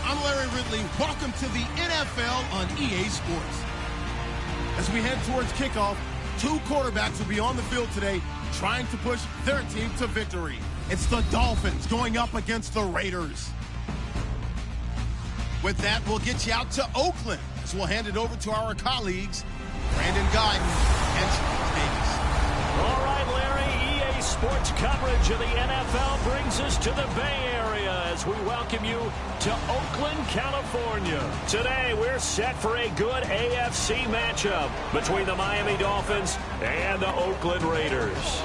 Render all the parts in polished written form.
I'm Larry Ridley. Welcome to the NFL on EA Sports. As we head towards kickoff, two quarterbacks will be on the field today trying to push their team to victory. It's the Dolphins going up against the Raiders. With that, we'll get you out to Oakland as we'll hand it over to our colleagues, Brandon Guyton and Charles Davis. All right, Larry, EA Sports coverage of the NFL brings us to the Bay Area as we welcome you to Oakland, California. Today, we're set for a good AFC matchup between the Miami Dolphins and the Oakland Raiders.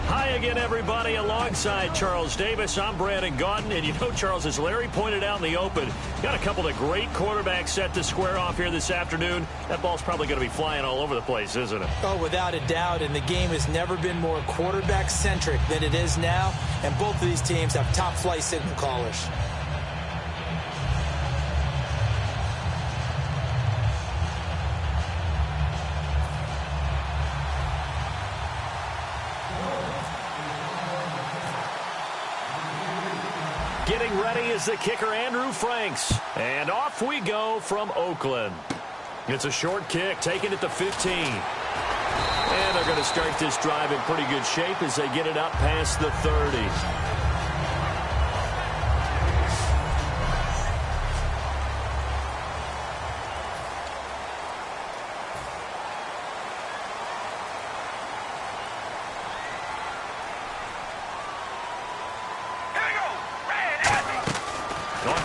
Hi again, everybody. Alongside Charles Davis, I'm Brandon Gautin. And you know, Charles, as Larry pointed out in the open, got a couple of great quarterbacks set to square off here this afternoon. That ball's probably going to be flying all over the place, isn't it? Oh, without a doubt. And the game has never been more quarterback-centric than it is now. And both of these teams have top-flight signal callers. Getting ready is the kicker, Andrew Franks. And off we go from Oakland. It's a short kick, taking it to 15. And they're going to start this drive in pretty good shape as they get it up past the 30.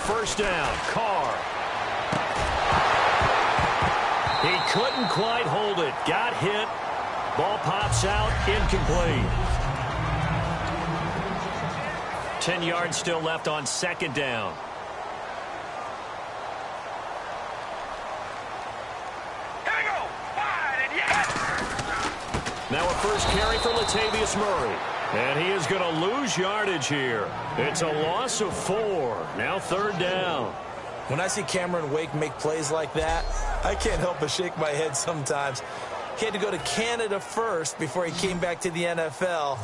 First down, Carr. He couldn't quite hold it. Got hit. Ball pops out, incomplete. 10 yards still left on second down. Now a first carry for Latavius Murray. And he is going to lose yardage here. It's a loss of 4. Now third down. When I see Cameron Wake make plays like that, I can't help but shake my head sometimes. He had to go to Canada first before he came back to the NFL,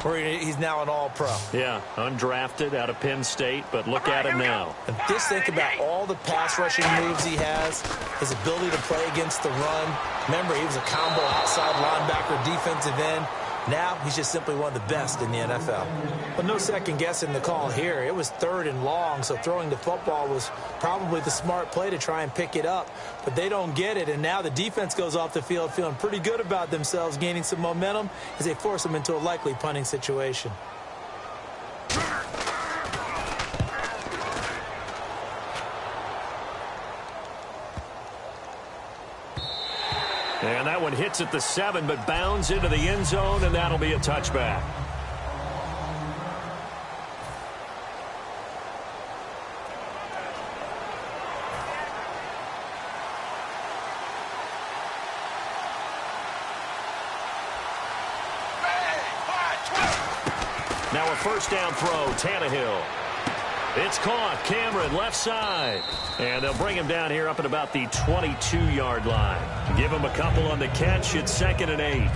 where he's now an All-Pro. Yeah, undrafted out of Penn State, but look at him now. And just think about all the pass rushing moves he has, his ability to play against the run. Remember, he was a combo outside linebacker, defensive end. Now, he's just simply one of the best in the NFL. But no second guessing the call here. It was third and long, so throwing the football was probably the smart play to try and pick it up. But they don't get it, and now the defense goes off the field feeling pretty good about themselves, gaining some momentum as they force them into a likely punting situation. And that one hits at the 7, but bounds into the end zone, and that'll be a touchback. Now a first down throw, Tannehill. It's caught. Cameron, left side. And they'll bring him down here up at about the 22-yard line. Give him a couple on the catch. It's 2nd and 8.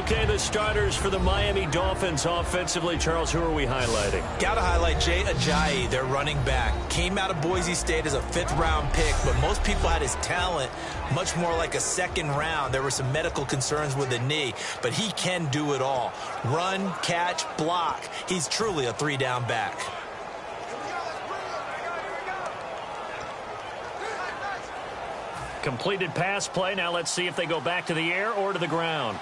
Okay, the starters for the Miami Dolphins offensively. Charles, who are we highlighting? Got to highlight Jay Ajayi, their running back. Came out of Boise State as a 5th-round pick, but most people had his talent much more like a 2nd round. There were some medical concerns with the knee, but he can do it all. Run, catch, block. He's truly a 3-down back. Completed pass play. Now let's see if they go back to the air or to the ground.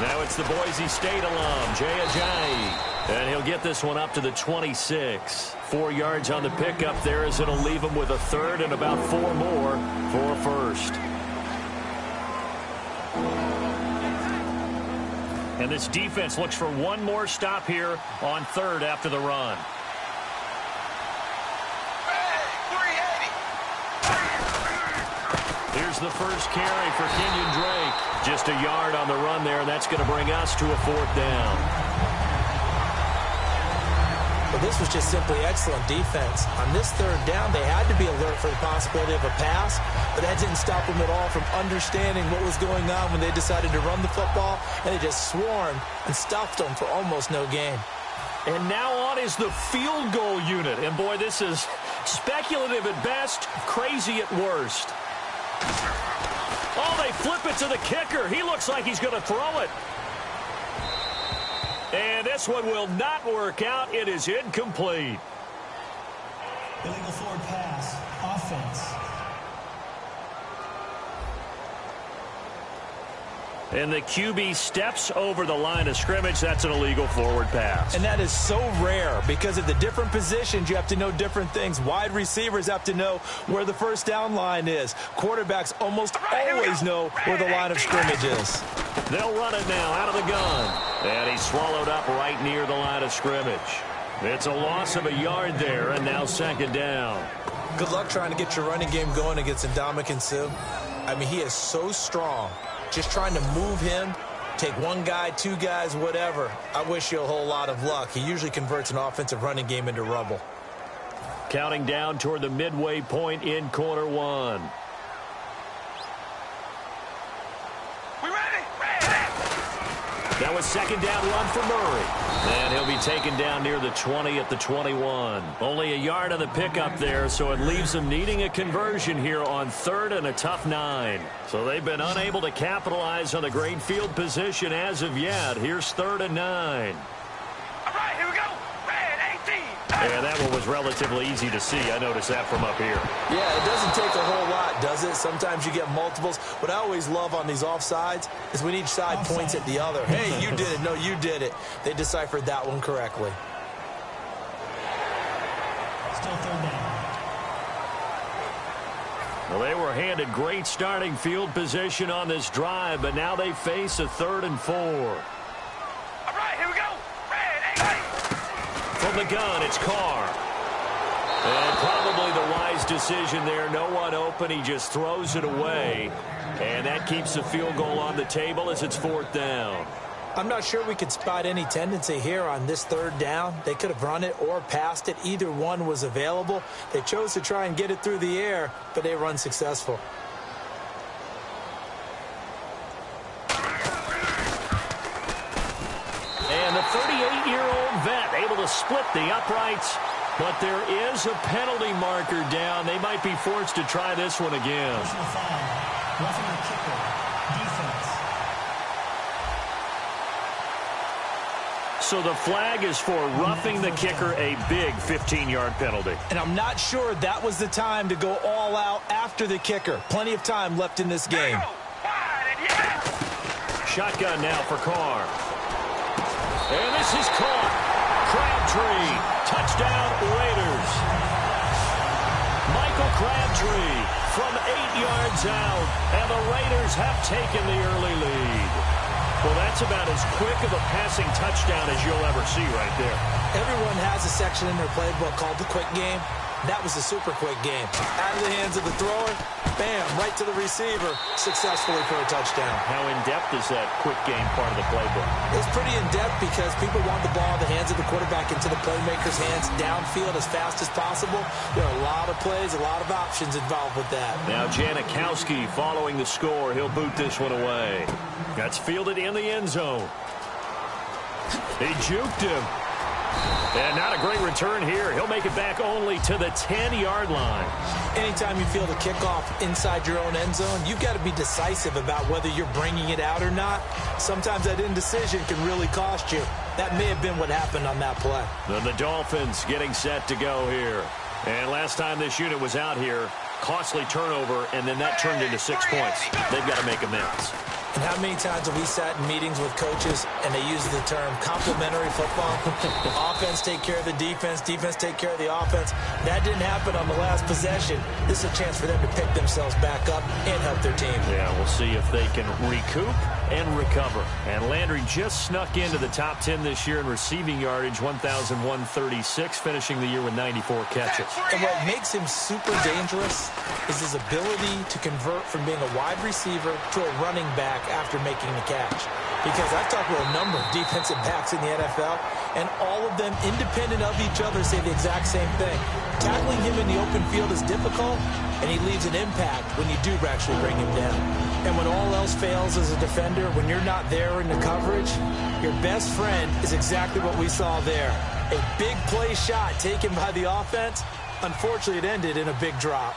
Now it's the Boise State alum, Jay Ajayi. And he'll get this one up to the 26. 4 yards on the pickup there as it'll leave him with a 3rd and about 4 more for a first. And this defense looks for one more stop here on third after the run. Here's the first carry for Kenyon Drake. Just a yard on the run there, and that's going to bring us to a fourth down. Well, this was just simply excellent defense. On this third down, they had to be alert for the possibility of a pass, but that didn't stop them at all from understanding what was going on when they decided to run the football, and they just swarmed and stuffed them for almost no gain. And now on is the field goal unit. And, boy, this is speculative at best, crazy at worst. Oh, they flip it to the kicker. He looks like he's going to throw it. And this one will not work out. It is incomplete. Illegal forward pass. Offense. And the QB steps over the line of scrimmage. That's an illegal forward pass. And that is so rare because of the different positions. You have to know different things. Wide receivers have to know where the first down line is. Quarterbacks almost always know where the line of scrimmage is. They'll run it now out of the gun. And he's swallowed up right near the line of scrimmage. It's a loss of a yard there, and now second down. Good luck trying to get your running game going against Ndamukong Suh. I mean, he is so strong. Just trying to move him, take one guy, two guys, whatever. I wish you a whole lot of luck. He usually converts an offensive running game into rubble. Counting down toward the midway point in quarter one. That was second down run for Murray. And he'll be taken down near the 20 at the 21. Only a yard on the pickup there, so it leaves them needing a conversion here on third and a tough 9. So they've been unable to capitalize on the great field position as of yet. Here's third and 9. All right, here we go. Red 18. Yeah, that one was relatively easy to see. I noticed that from up here. Yeah, it doesn't take a whole lot, does it? Sometimes you get multiples. What I always love on these offsides is when each side points at the other. Hey, you did it. No, you did it. They deciphered that one correctly. Still third down. Well, they were handed great starting field position on this drive, but now they face a 3rd and 4. All right, here we go. Red 18. From the gun, it's Carr. And probably the wise decision there. No one open. He just throws it away. And that keeps the field goal on the table as it's 4th down. I'm not sure we could spot any tendency here on this third down. They could have run it or passed it. Either one was available. They chose to try and get it through the air, but they were unsuccessful. And the 38-year-old vet able to split the uprights. But there is a penalty marker down. They might be forced to try this one again. Personal foul. Roughing the kicker. Defense. So the flag is for roughing the kicker, a big 15-yard penalty. And I'm not sure that was the time to go all out after the kicker. Plenty of time left in this game. Shotgun now for Carr. And this is caught. Crabtree. Touchdown, Raiders. Michael Crabtree from 8 yards out. And the Raiders have taken the early lead. Well, that's about as quick of a passing touchdown as you'll ever see right there. Everyone has a section in their playbook called the quick game. That was a super quick game. Out of the hands of the thrower, bam, right to the receiver, successfully for a touchdown. How in-depth is that quick game part of the playbook? It's pretty in-depth because people want the ball in the hands of the quarterback into the playmaker's hands downfield as fast as possible. There are a lot of plays, a lot of options involved with that. Now Janikowski following the score. He'll boot this one away. That's fielded in the end zone. He juked him. And not a great return here. He'll make it back only to the 10-yard line. Anytime you field a kickoff inside your own end zone, you've got to be decisive about whether you're bringing it out or not. Sometimes that indecision can really cost you. That may have been what happened on that play. Then the Dolphins getting set to go here. And last time this unit was out here, costly turnover, and then that turned into 6 points. They've got to make amends. And how many times have we sat in meetings with coaches and they use the term complementary football? Offense take care of the defense, defense take care of the offense. That didn't happen on the last possession. This is a chance for them to pick themselves back up and help their team. Yeah, we'll see if they can recoup and recover. And Landry just snuck into the top 10 this year in receiving yardage, 1,136, finishing the year with 94 catches. And what makes him super dangerous is his ability to convert from being a wide receiver to a running back after making the catch. Because I've talked with a number of defensive backs in the NFL, and all of them, independent of each other, say the exact same thing. Tackling him in the open field is difficult, and he leaves an impact when you do actually bring him down. And when all else fails as a defender, when you're not there in the coverage, your best friend is exactly what we saw there. A big play shot taken by the offense. Unfortunately, it ended in a big drop.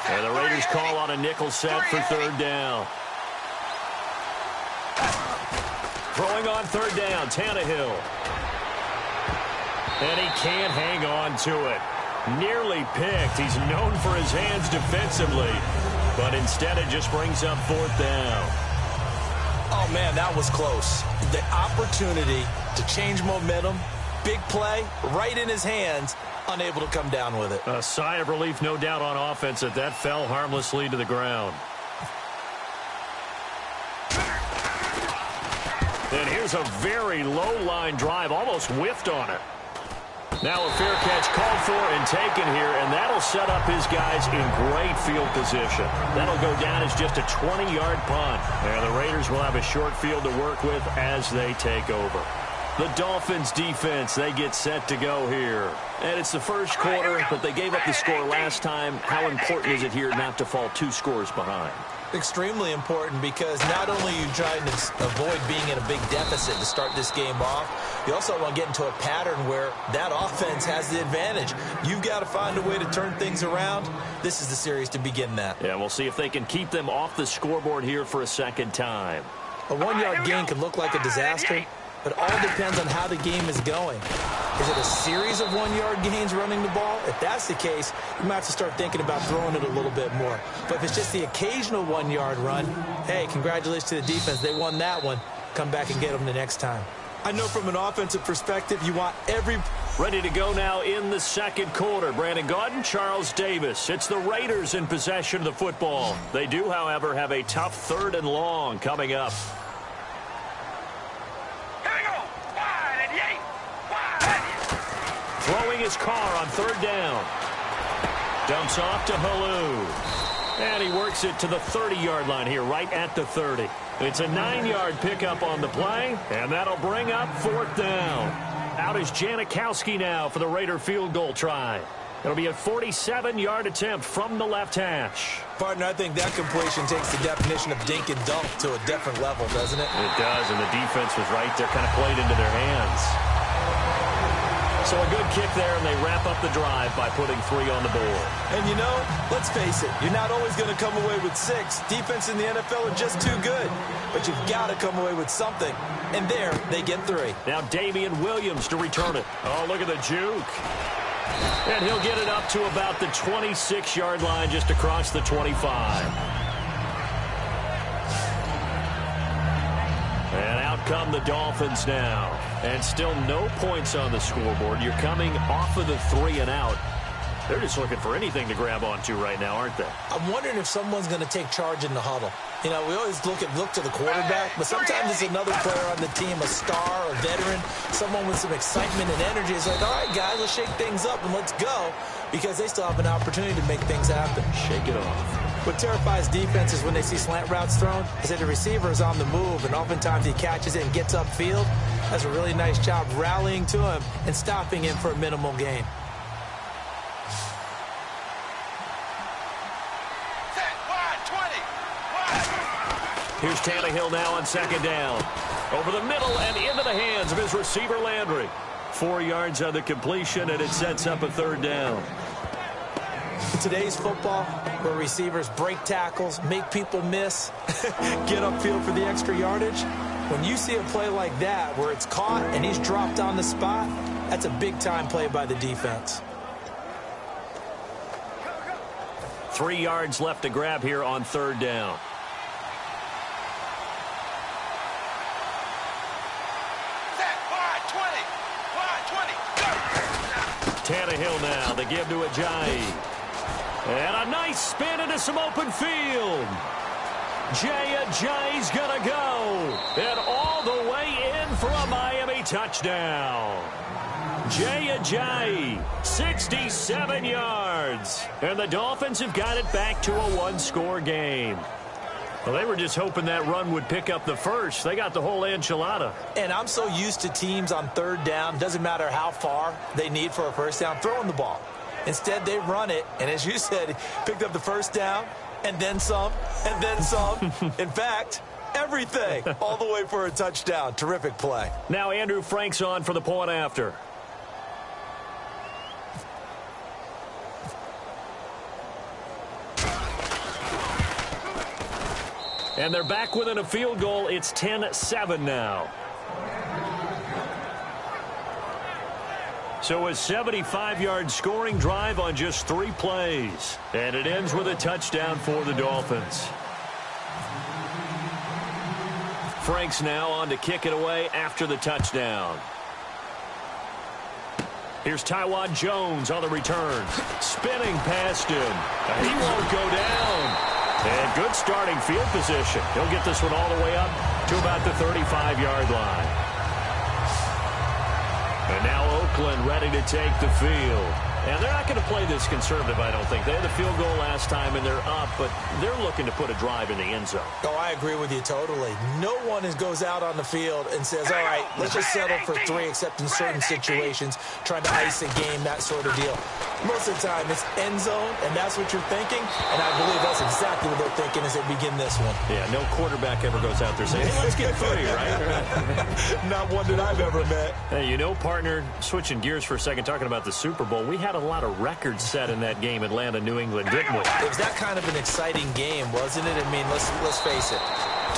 And the Raiders call on a nickel set for third down. Throwing on third down, Tannehill. And he can't hang on to it. Nearly picked. He's known for his hands defensively, but instead it just brings up fourth down. Oh, man, that was close. The opportunity to change momentum, big play, right in his hands, unable to come down with it. A sigh of relief, no doubt, on offense that fell harmlessly to the ground. And here's a very low-line drive, almost whiffed on it. Now a fair catch called for and taken here, and that'll set up his guys in great field position. That'll go down as just a 20-yard punt. And the Raiders will have a short field to work with as they take over. The Dolphins defense, they get set to go here. And it's the first quarter, but they gave up the score last time. How important is it here not to fall 2 scores behind? Extremely important, because not only are you trying to avoid being in a big deficit to start this game off, you also want to get into a pattern where that offense has the advantage. You've got to find a way to turn things around. This is the series to begin that. Yeah, we'll see if they can keep them off the scoreboard here for a second time. A 1-yard gain could look like a disaster, but all depends on how the game is going. Is it a series of 1-yard gains running the ball? If that's the case, you might have to start thinking about throwing it a little bit more. But if it's just the occasional 1-yard run, hey, congratulations to the defense. They won that one. Come back and get them the next time. I know from an offensive perspective, you want every... Ready to go now in the second quarter. Brandon Gaudin, Charles Davis. It's the Raiders in possession of the football. They do, however, have a tough 3rd and long coming up. Throwing his car on 3rd down. Dumps off to Halou. And he works it to the 30-yard line here, right at the 30. It's a 9-yard pickup on the play, and that'll bring up 4th down. Out is Janikowski now for the Raider field goal try. It'll be a 47-yard attempt from the left hash. Partner, I think that completion takes the definition of dink and dunk to a different level, doesn't it? It does, and the defense was right there, kind of played into their hands. So a good kick there, and they wrap up the drive by putting 3 on the board. And you know, let's face it, you're not always going to come away with 6. Defense in the NFL are just too good. But you've got to come away with something. And there, they get 3. Now Damian Williams to return it. Oh, look at the juke. And he'll get it up to about the 26-yard line, just across the 25. And out come the Dolphins now. And still no points on the scoreboard. You're coming off of the 3 and out. They're just looking for anything to grab onto right now, aren't they? I'm wondering if someone's going to take charge in the huddle. You know, we always look to the quarterback, but sometimes it's another player on the team, a star, a veteran, someone with some excitement and energy. It's like, all right, guys, let's shake things up and let's go, because they still have an opportunity to make things happen. Shake it off. What terrifies defenses when they see slant routes thrown is that the receiver is on the move, and oftentimes he catches it and gets upfield. Does a really nice job rallying to him and stopping him for a minimal gain. Here's Tannehill now on 2nd down. Over the middle and into the hands of his receiver, Landry. 4 yards on the completion, and it sets up a 3rd down. In today's football, where receivers break tackles, make people miss, get upfield for the extra yardage, when you see a play like that where it's caught and he's dropped on the spot, that's a big-time play by the defense. 3 yards left to grab here on 3rd down. Tannehill now. They give to Ajayi. And a nice spin into some open field. Ajayi's going to go. And all the way in for a Miami touchdown. Ajayi, 67 yards. And the Dolphins have got it back to a one-score game. Well, they were just hoping that run would pick up the first. They got the whole enchilada. And I'm so used to teams on 3rd down, doesn't matter how far they need for a first down, throwing the ball. Instead, they run it, and as you said, picked up the first down, and then some, and then some. In fact, everything, all the way for a touchdown. Terrific play. Now Andrew Frank's on for the point after. And they're back within a field goal. It's 10-7 now. So a 75-yard scoring drive on just 3 plays. And it ends with a touchdown for the Dolphins. Frank's now on to kick it away after the touchdown. Here's Tywan Jones on the return. Spinning past him. He won't go down. And good starting field position. He'll get this one all the way up to about the 35-yard line. And now Oakland ready to take the field. And they're not going to play this conservative, I don't think. They had the field goal last time, and they're up, but they're looking to put a drive in the end zone. Oh, I agree with you totally. No one goes out on the field and says, all right, let's just settle for 3, except in certain situations, trying to ice a game, that sort of deal. Most of the time, it's end zone, and that's what you're thinking, and I believe that's exactly what they're thinking as they begin this one. Yeah, no quarterback ever goes out there saying, hey, let's get 3, right? Not one that I've ever met. Hey, you know, partner, switching gears for a second, talking about the Super Bowl, we had a lot of records set in that game, Atlanta-New England, didn't we? It was that kind of an exciting game, wasn't it? I mean, let's face it.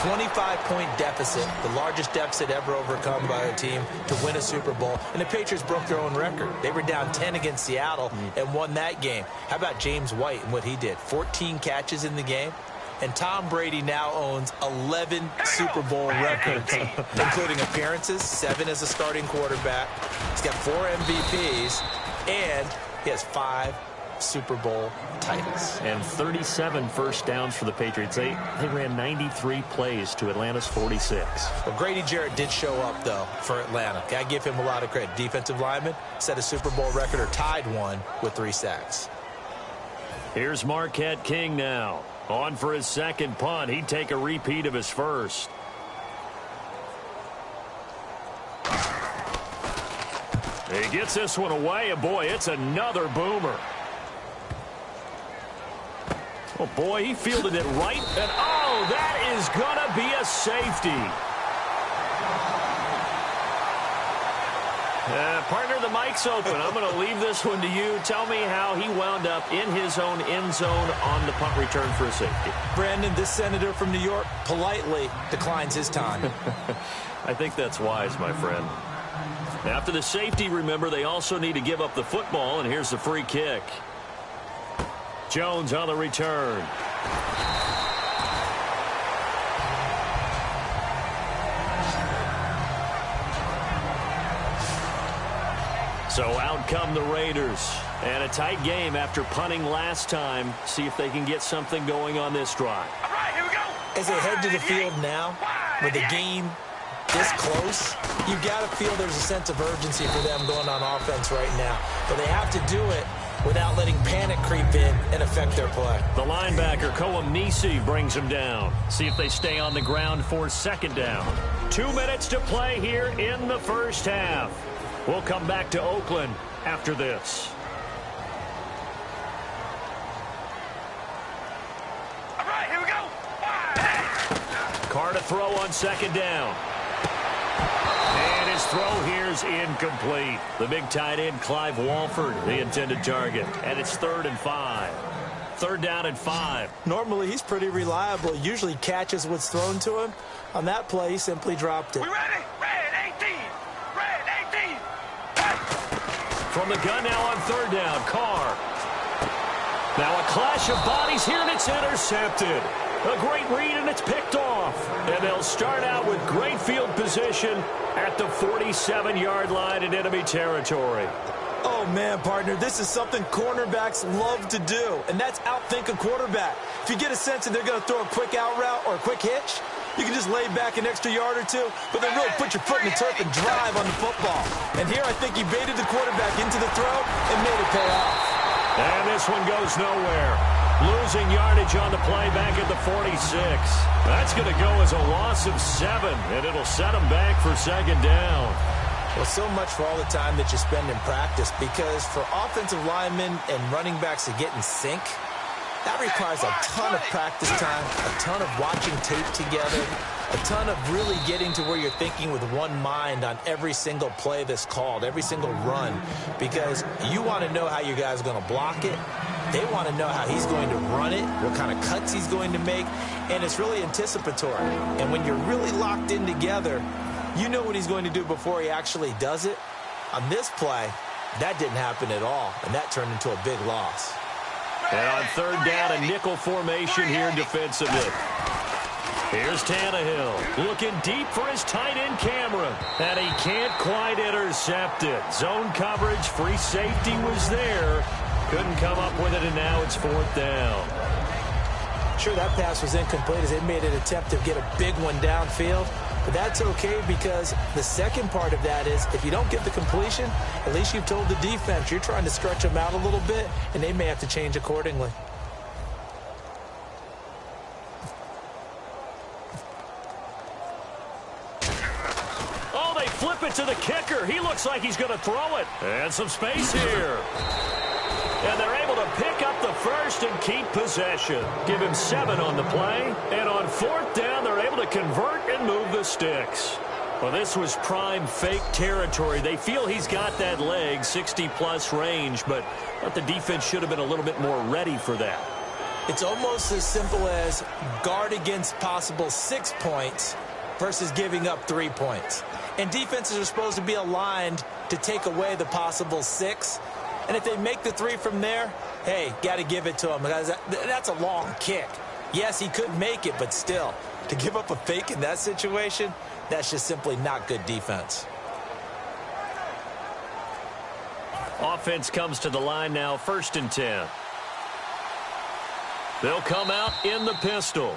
25-point deficit, the largest deficit ever overcome by a team to win a Super Bowl. And the Patriots broke their own record. They were down 10 against Seattle and won that game. How about James White and what he did? 14 catches in the game. And Tom Brady now owns 11 Super Bowl records, including appearances, 7 as a starting quarterback. He's got 4 MVPs, and he has 5 Super Bowl titles. And 37 first downs for the Patriots. They ran 93 plays to Atlanta's 46. Well, Grady Jarrett did show up, though, for Atlanta. I give him a lot of credit. Defensive lineman set a Super Bowl record or tied one with 3 sacks. Here's Marquette King now. On for his second punt. He'd take a repeat of his first. He gets this one away, and boy, it's another boomer. Oh, boy, he fielded it right, and oh, that is going to be a safety. Partner, the mic's open. I'm going to leave this one to you. Tell me how he wound up in his own end zone on the punt return for a safety. Brandon, this senator from New York politely declines his time. I think that's wise, my friend. After the safety, remember, they also need to give up the football, and here's the free kick. Jones on the return. So out come the Raiders. And a tight game after punting last time. See if they can get something going on this drive. All right, here we go. As they head to the field now, with the game this close, you've got to feel there's a sense of urgency for them going on offense right now. But they have to do it without letting panic creep in and affect their play. The linebacker, Koam Nisi, brings him down. See if they stay on the ground for second down. 2 minutes to play here in the first half. We'll come back to Oakland after this. All right, here we go. Carr to throw on second down. And his throw here's incomplete. The big tight end, Clive Walford, the intended target. And it's 3rd and 5. 3rd down and 5. Normally, he's pretty reliable. Usually catches what's thrown to him. On that play, he simply dropped it. We ready? Red 18. Red 18. Hey. From the gun now on 3rd down, Carr. Now a clash of bodies here, and it's intercepted. A great read, and it's picked off. And they'll start out with great field position at the 47-yard line in enemy territory. Oh, man, partner, this is something cornerbacks love to do, and that's outthink a quarterback. If you get a sense that they're going to throw a quick out route or a quick hitch, you can just lay back an extra yard or two, but then really put your foot in the turf and drive on the football. And here I think he baited the quarterback into the throw and made it pay off. And this one goes nowhere. Losing yardage on the play back at the 46. That's going to go as a loss of 7, and it'll set them back for second down. Well, so much for all the time that you spend in practice, because for offensive linemen and running backs to get in sync, that requires a ton of practice time, a ton of watching tape together, a ton of really getting to where you're thinking with one mind on every single play that's called, every single run, because you want to know how you guys are going to block it. They want to know how he's going to run it, what kind of cuts he's going to make, and it's really anticipatory. And when you're really locked in together, you know what he's going to do before he actually does it. On this play, that didn't happen at all, and that turned into a big loss. And on third down, a nickel formation here defensively. Here's Tannehill looking deep for his tight end Cameron, and he can't quite intercept it. Zone coverage, free safety was there. Couldn't come up with it, and now it's fourth down. Sure, that pass was incomplete as they made an attempt to get a big one downfield. But that's okay, because the second part of that is if you don't get the completion, at least you've told the defense you're trying to stretch them out a little bit, and they may have to change accordingly. Oh, they flip it to the kicker. He looks like he's going to throw it. And some space here. And they're able to pick up the first and keep possession. Give him 7 on the play. And on fourth down, they're able to convert and move the sticks. Well, this was prime fake territory. They feel he's got that leg, 60-plus range, but the defense should have been a little bit more ready for that. It's almost as simple as guard against possible 6 points versus giving up 3 points. And defenses are supposed to be aligned to take away the possible 6. And if they make the 3 from there, hey, got to give it to him. That's a long kick. Yes, he could make it, but still, to give up a fake in that situation, that's just simply not good defense. Offense comes to the line now, 1st and 10. They'll come out in the pistol.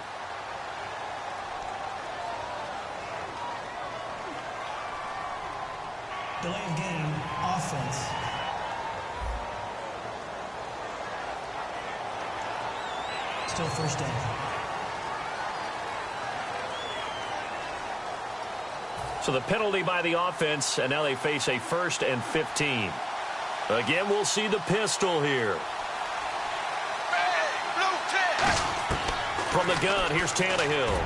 Delay of game, offense. Still first down. So the penalty by the offense, and now they face a 1st and 15. Again, we'll see the pistol here. From the gun, here's Tannehill.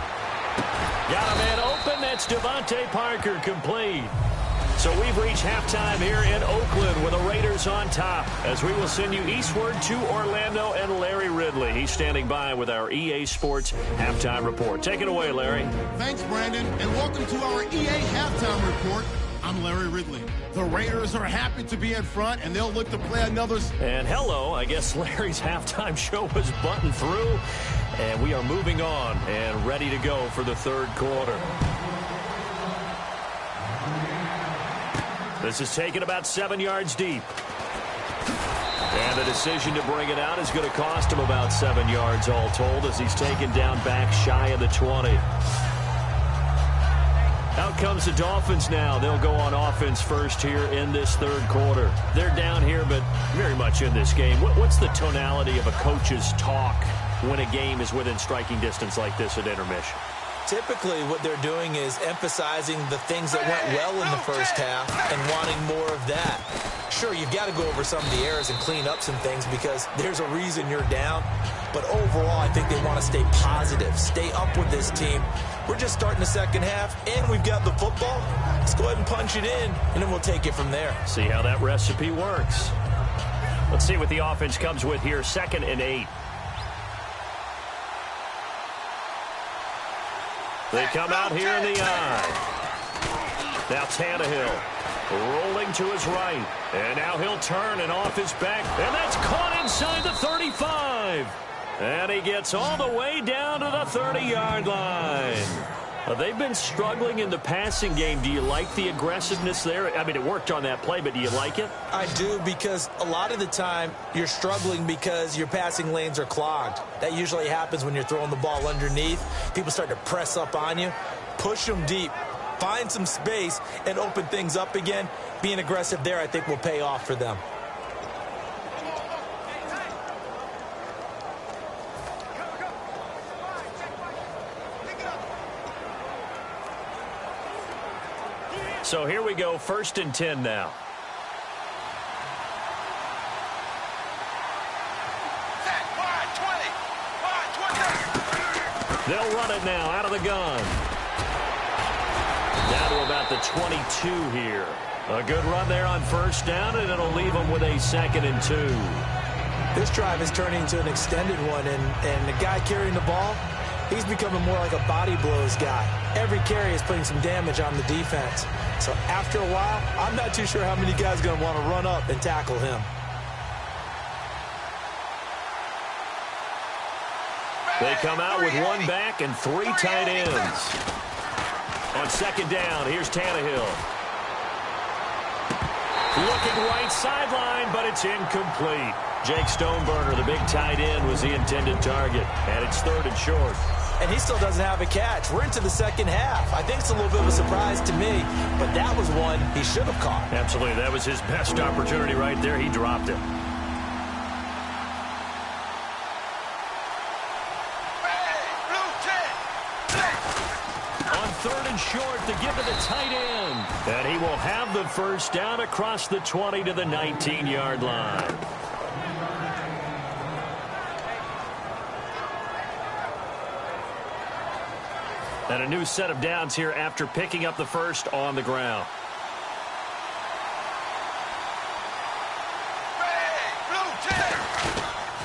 Got a man open. That's Devontae Parker, complete. So we've reached halftime here in Oakland with the Raiders on top, as we will send you eastward to Orlando and Larry Ridley. He's standing by with our EA Sports Halftime Report. Take it away, Larry. Thanks, Brandon, and welcome to our EA Halftime Report. I'm Larry Ridley. The Raiders are happy to be in front, and they'll look to play another... And hello, I guess Larry's halftime show was buttoned through, and we are moving on and ready to go for the third quarter. This is taken about 7 yards deep. And the decision to bring it out is going to cost him about 7 yards all told, as he's taken down back shy of the 20. Out comes the Dolphins now. They'll go on offense first here in this third quarter. They're down here, but very much in this game. What's the tonality of a coach's talk when a game is within striking distance like this at intermission? Typically, what they're doing is emphasizing the things that went well in the first half and wanting more of that. Sure, you've got to go over some of the errors and clean up some things because there's a reason you're down. But overall, I think they want to stay positive, stay up with this team. We're just starting the second half, and we've got the football. Let's go ahead and punch it in, and then we'll take it from there. See how that recipe works. Let's see what the offense comes with here, 2nd and 8. They come out here in the eye. Now Tannehill Rolling to his right. And now he'll turn and off his back. And that's caught inside the 35. And he gets all the way down to the 30-yard line. They've been struggling in the passing game. Do you like the aggressiveness there? I mean, it worked on that play, but do you like it? I do, because a lot of the time you're struggling because your passing lanes are clogged. That usually happens when you're throwing the ball underneath. People start to press up on you. Push them deep. Find some space and open things up again. Being aggressive there, I think, will pay off for them. So here we go, 1st and 10 now. They'll run it now out of the gun. Down to about the 22 here. A good run there on 1st down, and it'll leave them with a 2nd and 2. This drive is turning into an extended one, and the guy carrying the ball, he's becoming more like a body blows guy. Every carry is putting some damage on the defense. So after a while, I'm not too sure how many guys are going to want to run up and tackle him. They come out with 1 back and 3 tight ends. On 2nd down, here's Tannehill. Looking right sideline, but it's incomplete. Jake Stoneburner, the big tight end, was the intended target. And it's 3rd and short. And he still doesn't have a catch. We're into the second half. I think it's a little bit of a surprise to me, but that was one he should have caught. Absolutely. That was his best opportunity right there. He dropped it. On 3rd and short to give to the tight end. And he will have the 1st down across the 20 to the 19-yard line. And a new set of downs here after picking up the 1st on the ground.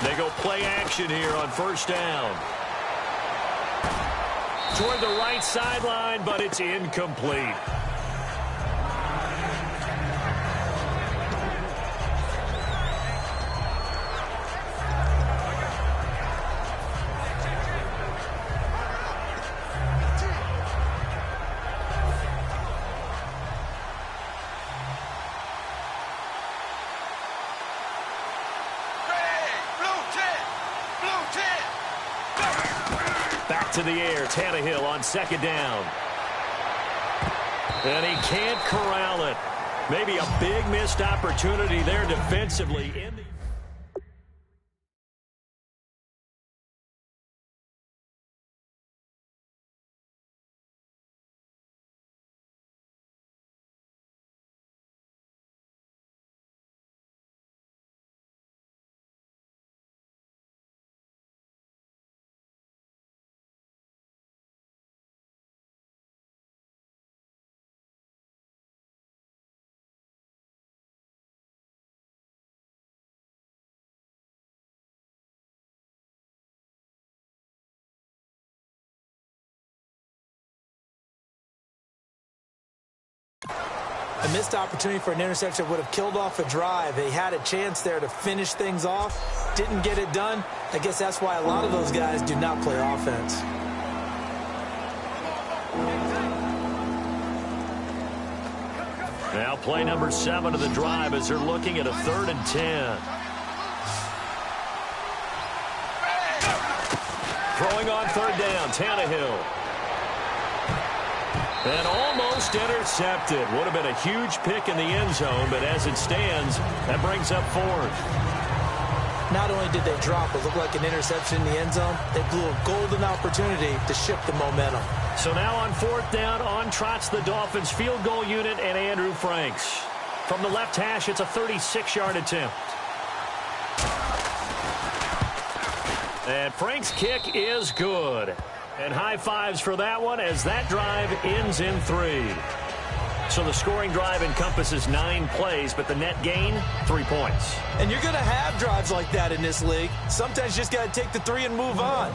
They go play action here on 1st down. Toward the right sideline, but it's incomplete. To the air, Tannehill on 2nd down. And he can't corral it. Maybe a big missed opportunity there defensively. A missed opportunity for an interception would have killed off a drive. They had a chance there to finish things off. Didn't get it done. I guess that's why a lot of those guys do not play offense. Now play number 7 of the drive as they're looking at a 3rd and 10. Throwing on 3rd down, Tannehill. And almost intercepted. Would have been a huge pick in the end zone, but as it stands, that brings up 4th. Not only did they drop what looked like an interception in the end zone, they blew a golden opportunity to shift the momentum. So now on 4th down, on trots the Dolphins field goal unit and Andrew Franks. From the left hash, it's a 36-yard attempt. And Frank's kick is good. And high fives for that one as that drive ends in 3. So the scoring drive encompasses 9 plays, but the net gain, 3 points. And you're going to have drives like that in this league. Sometimes you just got to take the 3 and move on.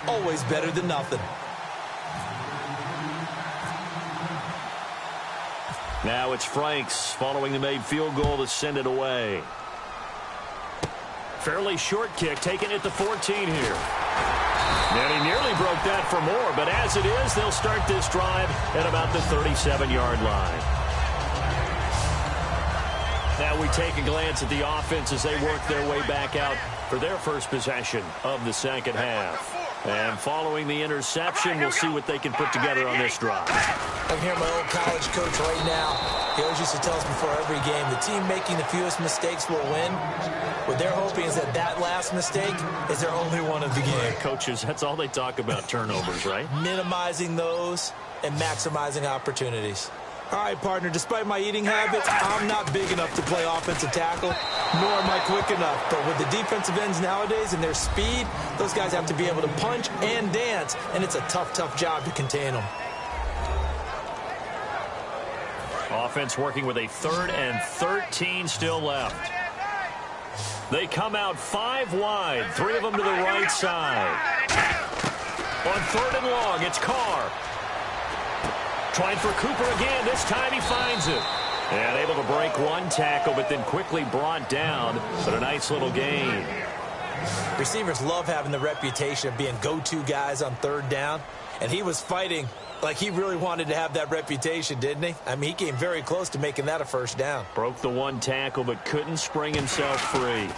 Always better than nothing. Now it's Franks following the made field goal to send it away. Fairly short kick, taken at the 14 here. And he nearly broke that for more, but as it is, they'll start this drive at about the 37-yard line. Now we take a glance at the offense as they work their way back out for their first possession of the second half. And following the interception, we'll see what they can put together on this drive. I can hear my old college coach right now. He always used to tell us before every game, the team making the fewest mistakes will win. What they're hoping is that that last mistake is their only one of the game. Coaches, that's all they talk about, turnovers, right? Minimizing those and maximizing opportunities. All right, partner, despite my eating habits, I'm not big enough to play offensive tackle, nor am I quick enough. But with the defensive ends nowadays and their speed, those guys have to be able to punch and dance, and it's a tough, tough job to contain them. Offense working with a 3rd and 13 still left. They come out 5 wide, 3 of them to the right side. On 3rd and long, it's Carr. Trying for Cooper again. This time he finds it. And able to break one tackle, but then quickly brought down. But a nice little gain. Receivers love having the reputation of being go-to guys on 3rd down. And he was fighting like he really wanted to have that reputation, didn't he? I mean, he came very close to making that a 1st down. Broke the one tackle, but couldn't spring himself free.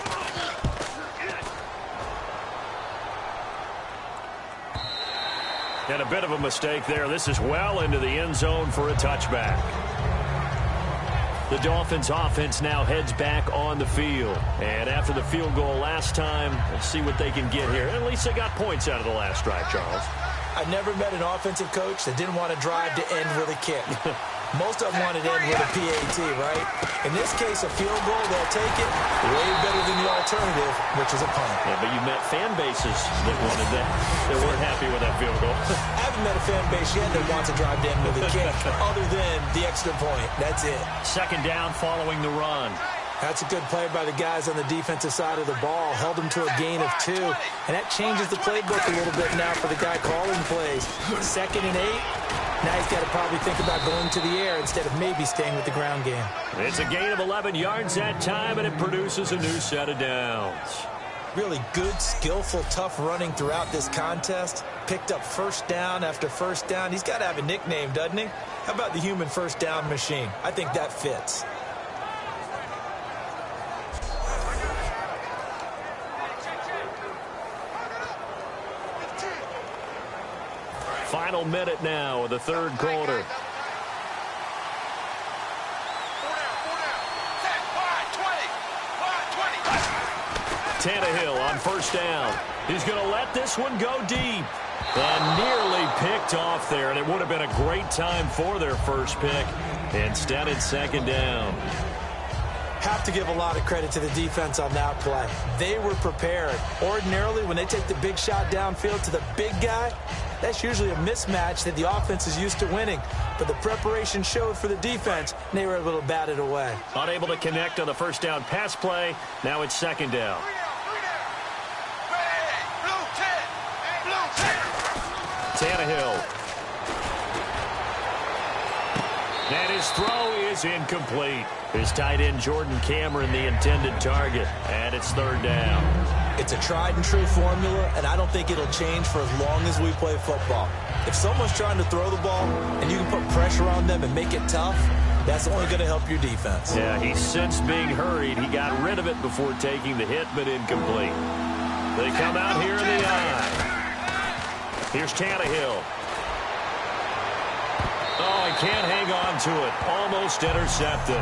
And a bit of a mistake there. This is well into the end zone for a touchback. The Dolphins offense now heads back on the field. And after the field goal last time, let's see what they can get here. At least they got points out of the last drive, Charles. I've never met an offensive coach that didn't want to drive to end with a kick. Most of them wanted to end with a PAT, right? In this case, a field goal, they'll take it way better than the alternative, which is a punt. Yeah, but you met fan bases that wanted that. They weren't happy with that field goal. I haven't met a fan base yet that wants to drive to end with a kick, other than the extra point. That's it. 2nd down following the run. That's a good play by the guys on the defensive side of the ball. Held them to a gain of 2. And that changes the playbook a little bit now for the guy calling plays. 2nd and 8. Now he's got to probably think about going to the air instead of maybe staying with the ground game. It's a gain of 11 yards that time, and it produces a new set of downs. Really good, skillful, tough running throughout this contest. Picked up 1st down after 1st down. He's got to have a nickname, doesn't he? How about the human 1st down machine? I think that fits. Final minute now of the 3rd quarter. Tannehill on 1st down. He's going to let this one go deep. And nearly picked off there, and it would have been a great time for their first pick. Instead, it's 2nd down. Have to give a lot of credit to the defense on that play. They were prepared. Ordinarily, when they take the big shot downfield to the big guy, that's usually a mismatch that the offense is used to winning. But the preparation showed for the defense, and they were able to bat it away. Unable to connect on the 1st down pass play. Now it's 2nd down. Tannehill. And his throw is incomplete. His tight end, Jordan Cameron, the intended target. And it's 3rd down. It's a tried-and-true formula, and I don't think it'll change for as long as we play football. If someone's trying to throw the ball and you can put pressure on them and make it tough, that's only going to help your defense. Yeah, he's since being hurried. He got rid of it before taking the hit, but incomplete. They come out here in the eye. Here's Tannehill. Oh, he can't hang on to it. Almost intercepted.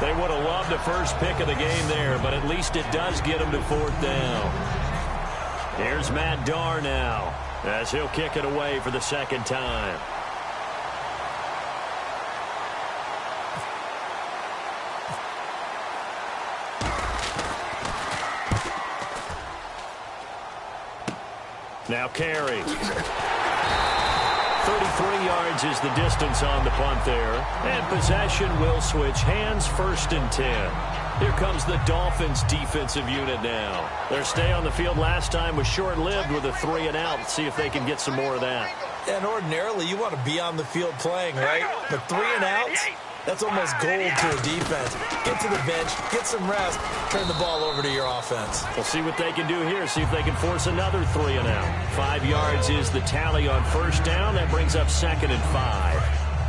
They would have loved the first pick of the game there, but at least it does get him to 4th down. Here's Matt Darr now, as he'll kick it away for the 2nd time. Now Carey. 33 yards is the distance on the punt there. And possession will switch hands, 1st and 10. Here comes the Dolphins defensive unit now. Their stay on the field last time was short-lived with a 3 and out. Let's see if they can get some more of that. And ordinarily, you want to be on the field playing, right? But 3 and outs, That's almost gold to a defense. Get to the bench, get some rest, turn the ball over to your offense. We'll see what they can do here. See if they can force another 3 and out. 5 yards is the tally on first down. That brings up 2nd and 5.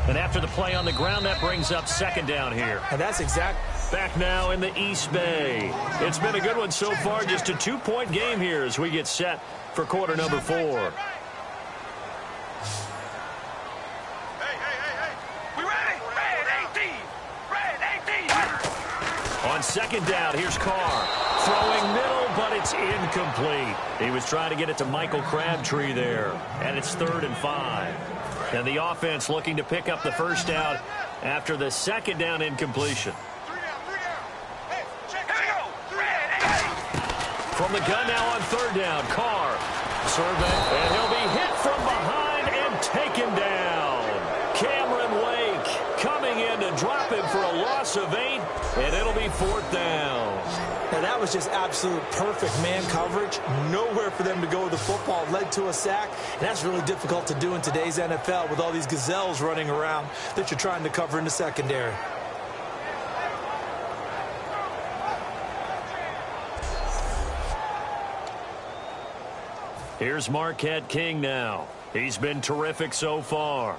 And after the play on the ground, that brings up 2nd down here. And that's exact. Back now in the East Bay. It's been a good one so far. Just a 2-point game here as we get set for quarter number 4. We ready? Red 18. Red 18. On 2nd down, here's Carr. Throwing middle, but it's incomplete. He was trying to get it to Michael Crabtree there. And it's 3rd and 5. And the offense looking to pick up the first down after the 2nd down incompletion. From the gun now on 3rd down, Carr. Survey, and he'll be hit from behind and taken down. Cameron Wake coming in to drop him for a loss of 8, and it'll be 4th down. Now, that was just absolute perfect man coverage. Nowhere for them to go with the football. Led to a sack, and that's really difficult to do in today's NFL with all these gazelles running around that you're trying to cover in the secondary. Here's Marquette King now. He's been terrific so far.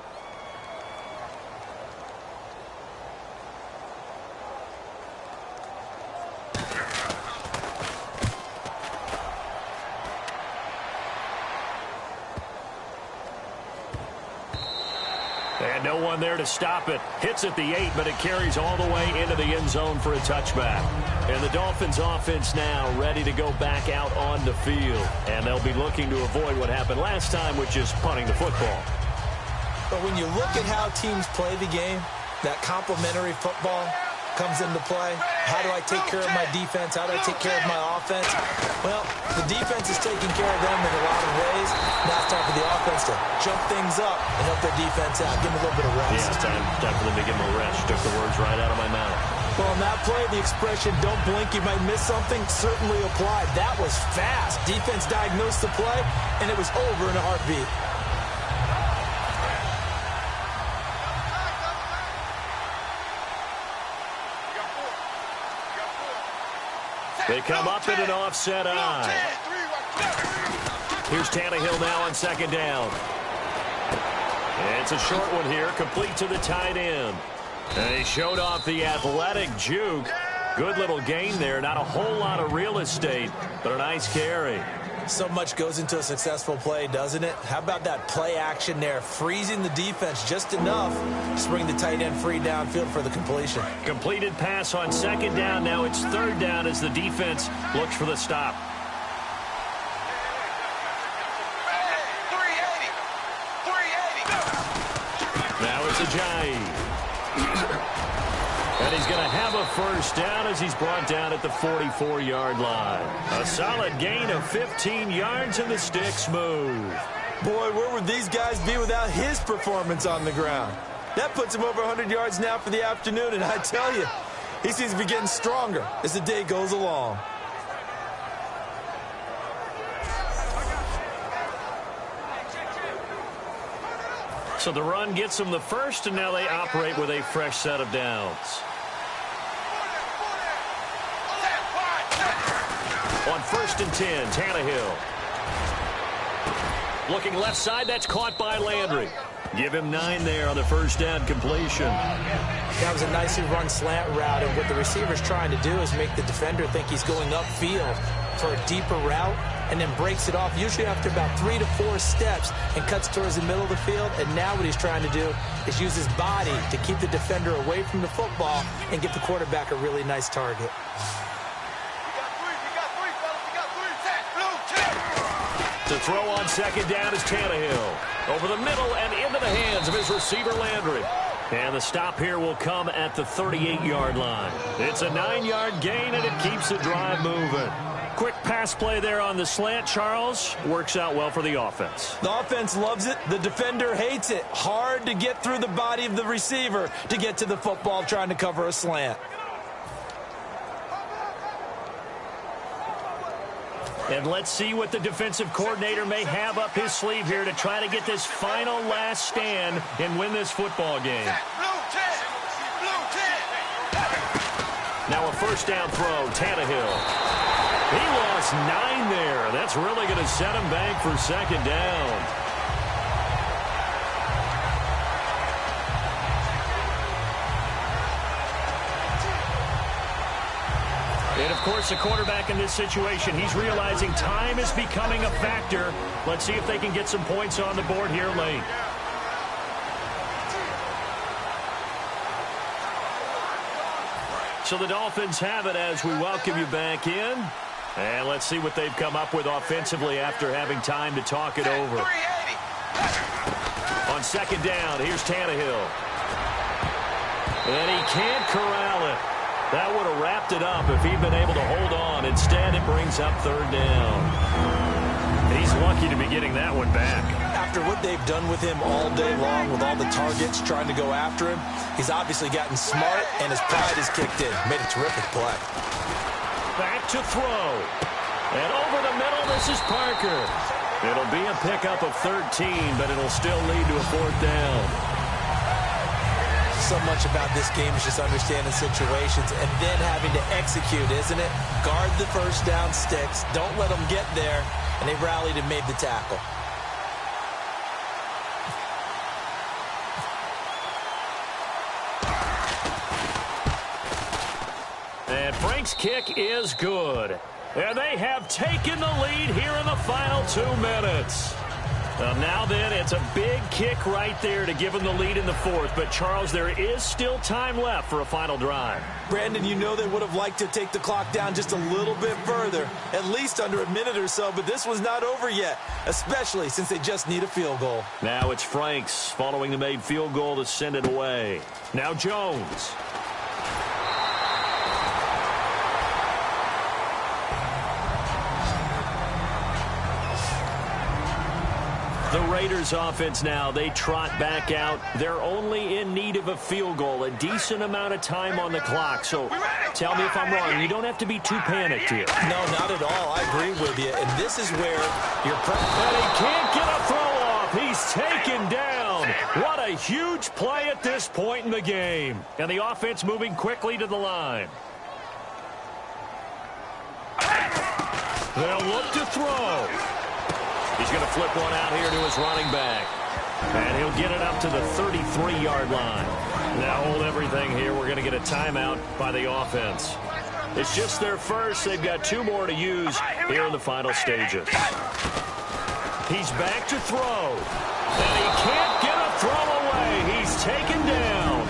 And no one there to stop it. Hits at the 8, but it carries all the way into the end zone for a touchback. And the Dolphins offense now ready to go back out on the field. And they'll be looking to avoid what happened last time, which is punting the football. But when you look at how teams play the game, that complementary football comes into play. How do I take care of my defense? How do I take care of my offense? Well, the defense is taking care of them in a lot of ways. Now it's time for the offense to jump things up and help their defense out. Give them a little bit of rest. Yeah, time for them to give them a rest. Took the words right out of my mouth. Well, on that play, the expression, don't blink, you might miss something, certainly applied. That was fast. Defense diagnosed the play, and it was over in a heartbeat. They come up in an offset eye. Here's Tannehill now on 2nd down. It's a short one here, complete to the tight end. And he showed off the athletic juke. Good little gain there. Not a whole lot of real estate, but a nice carry. So much goes into a successful play, doesn't it? How about that play action there? Freezing the defense just enough to bring the tight end free downfield for the completion. Completed pass on 2nd down. Now it's 3rd down as the defense looks for the stop. 380. Now it's Ajayi. And he's going to have a first down as he's brought down at the 44-yard line. A solid gain of 15 yards and the stick's move. Boy, where would these guys be without his performance on the ground? That puts him over 100 yards now for the afternoon, and I tell you, he seems to be getting stronger as the day goes along. So the run gets them the first, and now they operate with a fresh set of downs. On 1st and 10, Tannehill. Looking left side, that's caught by Landry. Give him 9 there on the first down completion. That was a nicely run slant route, and what the receiver's trying to do is make the defender think he's going upfield for a deeper route, and then breaks it off, usually after about 3 to 4 steps, and cuts towards the middle of the field. And now what he's trying to do is use his body to keep the defender away from the football and get the quarterback a really nice target. To throw on 2nd down is Tannehill. Over the middle and into the hands of his receiver, Landry. And the stop here will come at the 38-yard line. It's a 9-yard gain, and it keeps the drive moving. Quick pass play there on the slant, Charles. Works out well for the offense. The offense loves it. The defender hates it. Hard to get through the body of the receiver to get to the football trying to cover a slant. And let's see what the defensive coordinator may have up his sleeve here to try to get this final last stand and win this football game. first down throw, Tannehill. He lost 9 there. That's really going to set him back for second down. And, of course, the quarterback in this situation, he's realizing time is becoming a factor. Let's see if they can get some points on the board here late. So the Dolphins have it as we welcome you back in. And let's see what they've come up with offensively after having time to talk it over. On second down, here's Tannehill. And he can't corral it. That would have wrapped it up if he'd been able to hold on. Instead, it brings up third down. He's lucky to be getting that one back. After what they've done with him all day long, with all the targets trying to go after him, he's obviously gotten smart, and his pride has kicked in. Made a terrific play. Back to throw. And over the middle, this is Parker. It'll be a pickup of 13, but it'll still lead to a fourth down. So much about this game is just understanding situations and then having to execute, isn't it? Guard the first down sticks. Don't let them get there. And they rallied and made the tackle. And Frank's kick is good. And they have taken the lead here in the final 2 minutes. Now then, it's a big kick right there to give them the lead in the fourth. But, Charles, there is still time left for a final drive. Brandon, you know they would have liked to take the clock down just a little bit further, at least under a minute or so. But this was not over yet, especially since they just need a field goal. Now it's Franks following the made field goal to send it away. Now Jones. The Raiders offense now, they trot back out. They're only in need of a field goal, a decent amount of time on the clock. So tell me if I'm wrong. You don't have to be too panicked here. No, not at all. I agree with you. And this is where you're... And he can't get a throw off. He's taken down. What a huge play at this point in the game. And the offense moving quickly to the line. They'll look to throw. He's going to flip one out here to his running back. And he'll get it up to the 33-yard line. Now hold everything here. We're going to get a timeout by the offense. It's just their first. They've got 2 more to use here in the final stages. He's back to throw. And he can't get a throw away. He's taken down.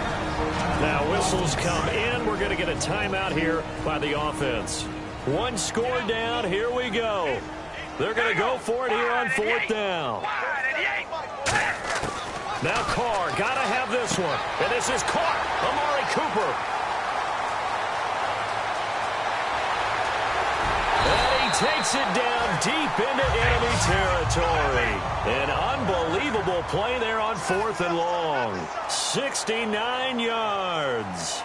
Now whistles come in. We're going to get a timeout here by the offense. 1 score down. Here we go. They're going to go for it here on fourth down. Now Carr, got to have this one. And this is caught. Amari Cooper. And he takes it down deep into enemy territory. An unbelievable play there on 4th and long. 69 yards.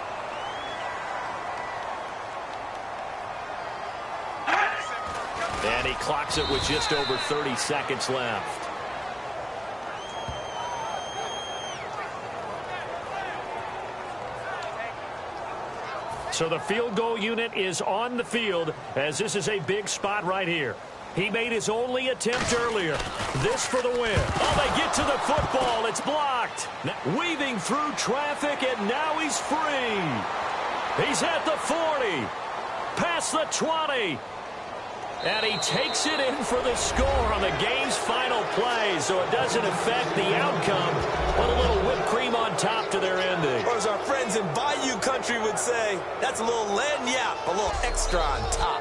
And he clocks it with just over 30 seconds left. So the field goal unit is on the field as this is a big spot right here. He made his only attempt earlier. This for the win. Oh, they get to the football. It's blocked. Weaving through traffic, and now he's free. He's at the 40. Past the 20. And he takes it in for the score on the game's final play, so it doesn't affect the outcome, but a little whipped cream on top to their ending. Or as our friends in Bayou Country would say, that's a little lagniappe, a little extra on top.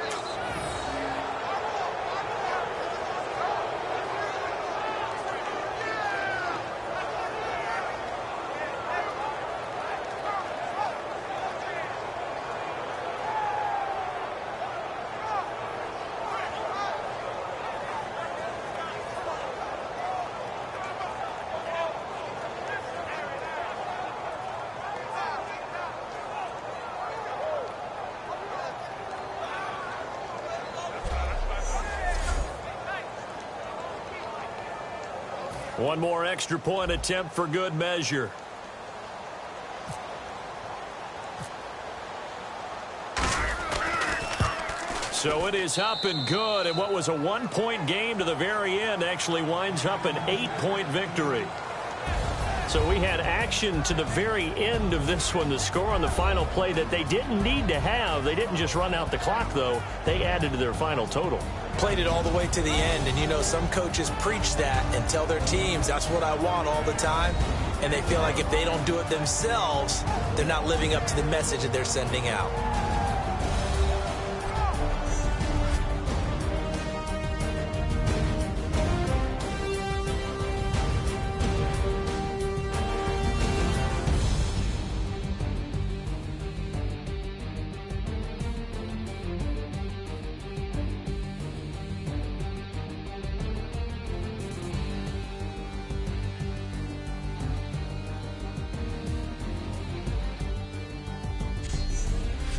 One more extra point attempt for good measure. So it is up and good, and what was a 1-point game to the very end actually winds up an 8-point victory. So we had action to the very end of this one. The score on the final play that they didn't need to have. They didn't just run out the clock, though. They added to their final total. Played it all the way to the end, and you know some coaches preach that and tell their teams that's what I want all the time, and they feel like if they don't do it themselves, they're not living up to the message that they're sending out.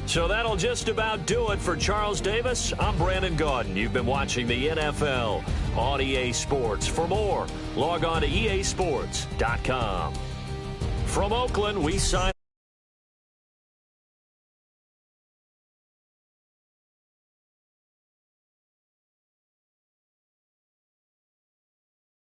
So that'll just about do it for Charles Davis. I'm Brandon Gaudin. You've been watching the NFL on EA Sports. For more, log on to easports.com. From Oakland, we sign